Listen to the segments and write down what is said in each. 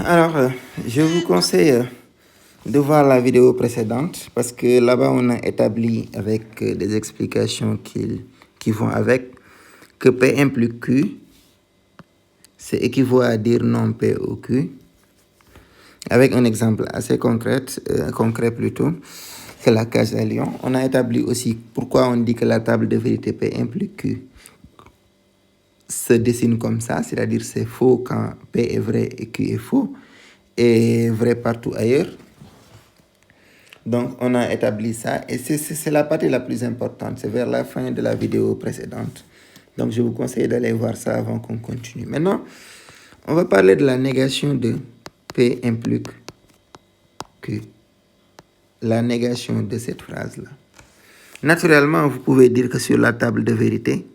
Alors, je vous conseille de voir la vidéo précédente parce que là-bas, on a établi avec des explications qui vont avec que P implique Q, c'est équivaut à dire non P au Q. Avec un exemple assez concret plutôt, c'est la case à lion. On a établi aussi pourquoi on dit que la table de vérité P implique Q se dessine comme ça, c'est-à-dire c'est faux quand P est vrai et Q est faux, et vrai partout ailleurs. Donc, on a établi ça, et c'est la partie la plus importante, c'est vers la fin de la vidéo précédente. Donc, je vous conseille d'aller voir ça avant qu'on continue. Maintenant, on va parler de la négation de P implique Q. La négation de cette phrase-là. Naturellement, vous pouvez dire que sur la table de vérité,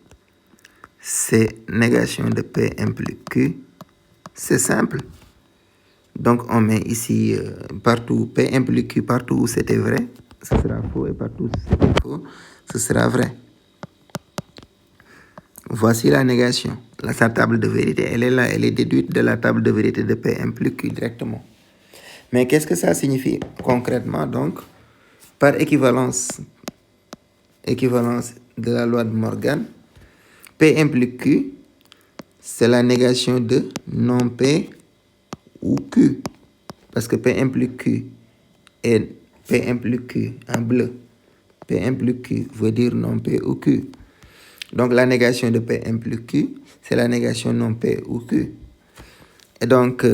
c'est négation de P implique Q. C'est simple. Donc, on met ici partout P implique Q, partout où c'était vrai, ce sera faux, et partout où c'était faux, ce sera vrai. Voici la négation. Là, sa table de vérité, elle est là, elle est déduite de la table de vérité de P implique Q directement. Mais qu'est-ce que ça signifie concrètement? Donc, par équivalence de la loi de Morgan, P implique Q, c'est la négation de non P ou Q. Parce que P implique Q et P implique Q en bleu. P implique Q veut dire non P ou Q. Donc la négation de P implique Q, c'est la négation non P ou Q. Et donc,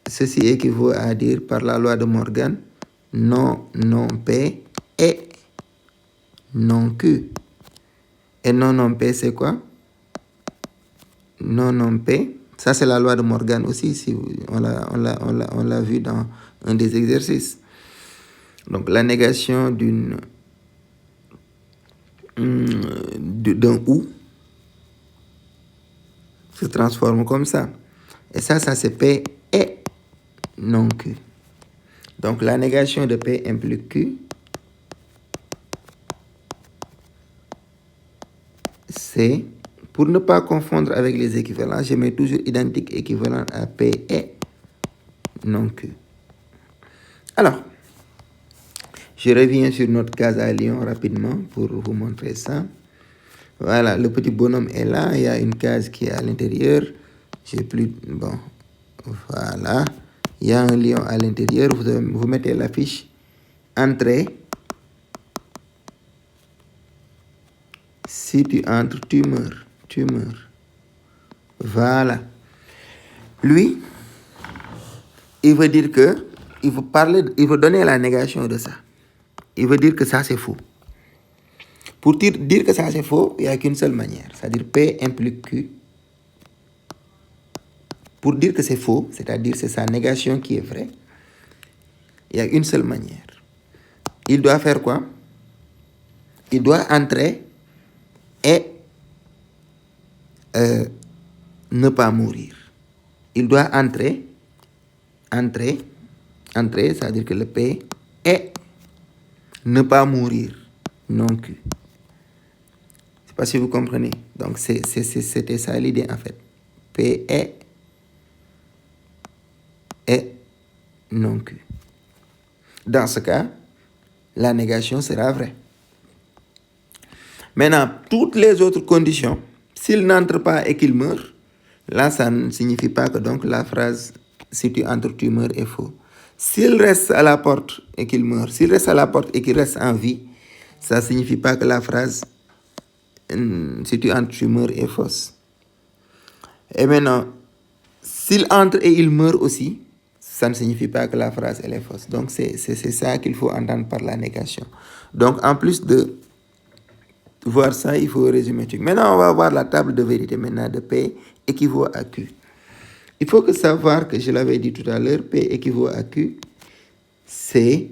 ceci équivaut à dire par la loi de Morgan, non P et non Q. Et non P, c'est quoi? Non P, ça c'est la loi de Morgan aussi, si on l'a vu dans un des exercices. Donc la négation d'un ou se transforme comme ça. Et ça c'est P et non Q. Donc la négation de P implique Q, c'est, pour ne pas confondre avec les équivalents, je mets toujours identique équivalent à P et non Q. Alors, je reviens sur notre case à lion rapidement pour vous montrer ça. Voilà, le petit bonhomme est là, il y a une case qui est à l'intérieur. J'ai plus... Bon, voilà. Il y a un lion à l'intérieur, vous mettez la fiche entrée. Si tu entres, tu meurs. Voilà. Lui, il veut dire que, il veut donner la négation de ça. Il veut dire que ça c'est faux. Pour dire que ça c'est faux, il n'y a qu'une seule manière, c'est-à-dire P implique Q. Pour dire que c'est faux, c'est-à-dire c'est sa négation qui est vraie, il y a une seule manière. Il doit faire quoi? Il doit entrer et ne pas mourir. Il doit entrer, c'est-à-dire que le P et ne pas mourir, non Q. Je ne sais pas si vous comprenez. Donc, c'était ça l'idée en fait. P et non Q. Dans ce cas, la négation sera vraie. Maintenant, toutes les autres conditions, s'il n'entre pas et qu'il meurt, là, ça ne signifie pas que donc la phrase « si tu entres, tu meurs » est faux. S'il reste à la porte et qu'il meurt, s'il reste à la porte et qu'il reste en vie, ça ne signifie pas que la phrase « si tu entres, tu meurs » est fausse. Et maintenant, s'il entre et il meurt aussi, ça ne signifie pas que la phrase elle est fausse. Donc, c'est ça qu'il faut entendre par la négation. Donc, en plus de voir ça, il faut résumer tout. Maintenant, on va voir la table de vérité maintenant de P équivaut à Q. Il faut que savoir que je l'avais dit tout à l'heure, P équivaut à Q, c'est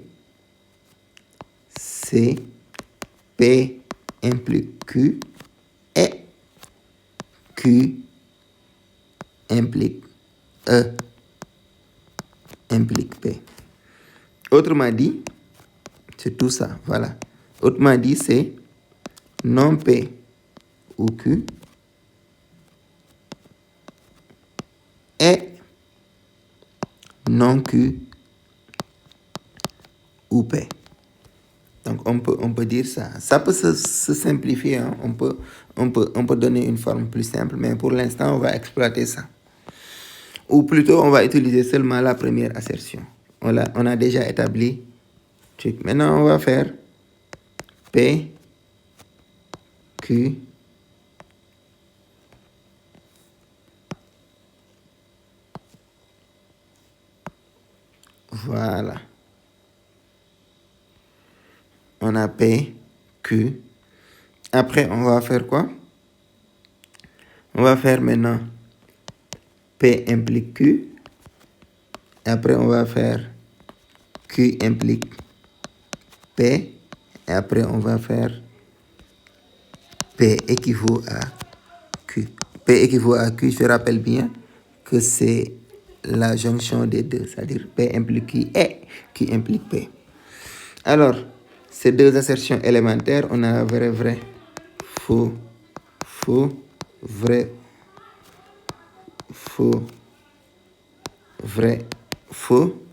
P implique Q et Q implique E implique P. Autrement dit, c'est tout ça, voilà. Autrement dit, c'est non P ou Q et non Q ou P. Donc, on peut dire ça. Ça peut se simplifier. Hein. On peut donner une forme plus simple, mais pour l'instant, on va exploiter ça. Ou plutôt, on va utiliser seulement la première assertion. On a déjà établi. Maintenant, on va faire P, Q, voilà. On a P, Q. Après, on va faire quoi? On va faire maintenant P implique Q. Après, on va faire Q implique P. Et après, on va faire P équivaut à Q. P équivaut à Q, je rappelle bien que c'est la jonction des deux, c'est-à-dire P implique Q et Q implique P. Alors, ces deux assertions élémentaires, on a vrai, vrai, faux, faux, vrai, faux, vrai, faux.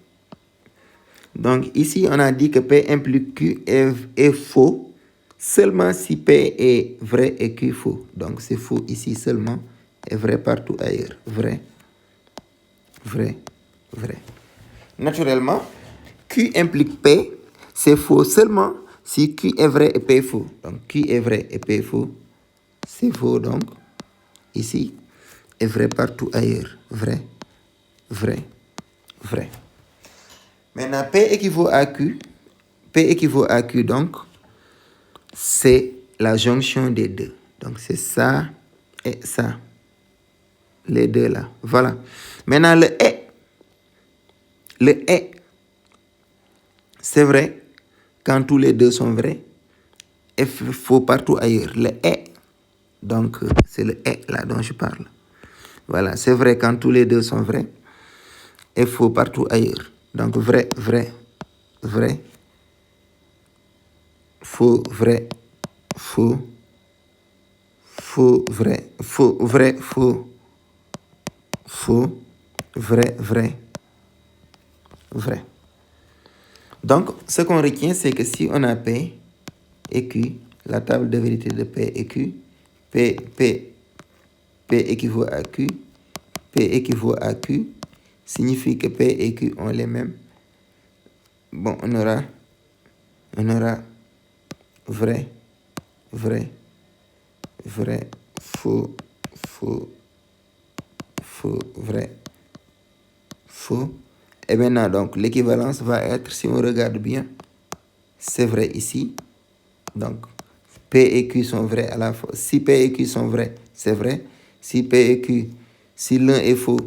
Donc ici, on a dit que P implique Q est faux seulement si P est vrai et Q faux. Donc c'est faux ici seulement et vrai partout ailleurs. Vrai, vrai, vrai. Naturellement, Q implique P, c'est faux seulement si Q est vrai et P est faux. Donc Q est vrai et P est faux, c'est faux donc ici et vrai partout ailleurs. Vrai, vrai, vrai. Maintenant, P équivaut à Q. P équivaut à Q, donc, c'est la jonction des deux. Donc, c'est ça et ça. Les deux là. Voilà. Maintenant, le et, c'est vrai quand tous les deux sont vrais et faux partout ailleurs. Le et, donc, c'est le et là dont je parle. Voilà, c'est vrai quand tous les deux sont vrais et faux partout ailleurs. Donc, vrai, vrai, vrai, faux, vrai, faux, faux, vrai, faux, vrai, faux, faux, vrai, vrai, vrai. Donc, ce qu'on retient, c'est que si on a P et Q, la table de vérité de P et Q, P équivaut à Q, P équivaut à Q, signifie que P et Q ont les mêmes. Bon, on aura vrai, vrai, vrai, faux, faux, faux, vrai, faux. Et maintenant, donc, l'équivalence va être, si on regarde bien, c'est vrai ici. Donc, P et Q sont vrais à la fois. Si P et Q sont vrais, c'est vrai. Si P et Q, si l'un est faux,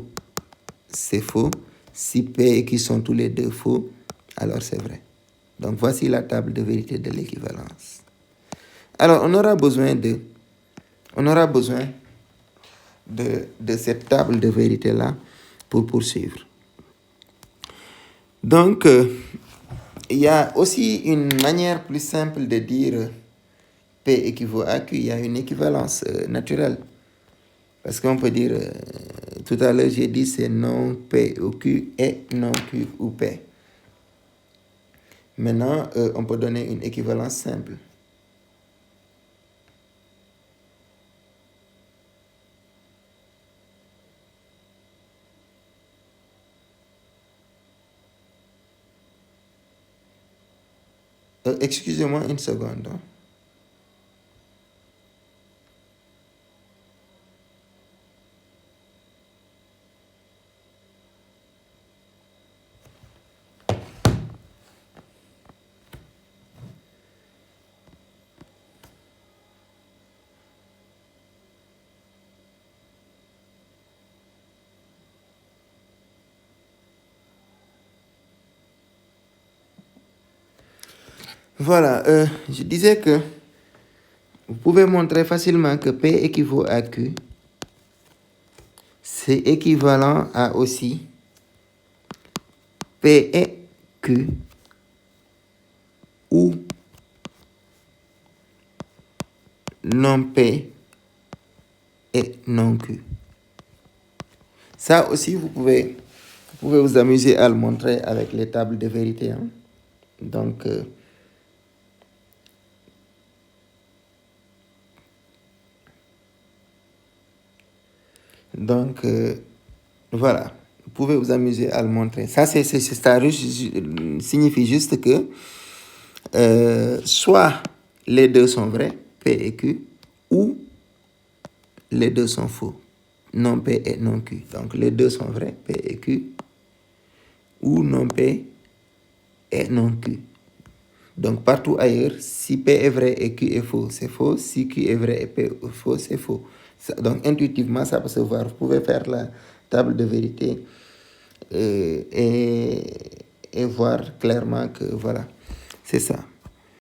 c'est faux. Si P et Q sont tous les deux faux, alors c'est vrai. Donc, voici la table de vérité de l'équivalence. Alors, on aura besoin de cette table de vérité-là pour poursuivre. Donc, il y a aussi une manière plus simple de dire P équivaut à Q. Il y a une équivalence naturelle. Parce qu'on peut dire, tout à l'heure, j'ai dit c'est non P ou Q et non Q ou P. Maintenant, on peut donner une équivalence simple. Excusez-moi une seconde. Hein. Voilà, je disais que vous pouvez montrer facilement que P équivaut à Q. C'est équivalent à aussi P et Q ou non P et non Q. Ça aussi, vous pouvez Vous pouvez vous amuser à le montrer avec les tables de vérité. Hein. Donc, voilà. Vous pouvez vous amuser à le montrer. Ça signifie juste que soit les deux sont vrais, P et Q, ou les deux sont faux, non P et non Q. Donc, les deux sont vrais, P et Q, ou non P et non Q. Donc, partout ailleurs, si P est vrai et Q est faux, c'est faux. Si Q est vrai et P est faux, c'est faux. Donc, intuitivement, ça peut se voir. Vous pouvez faire la table de vérité et voir clairement que, voilà, c'est ça.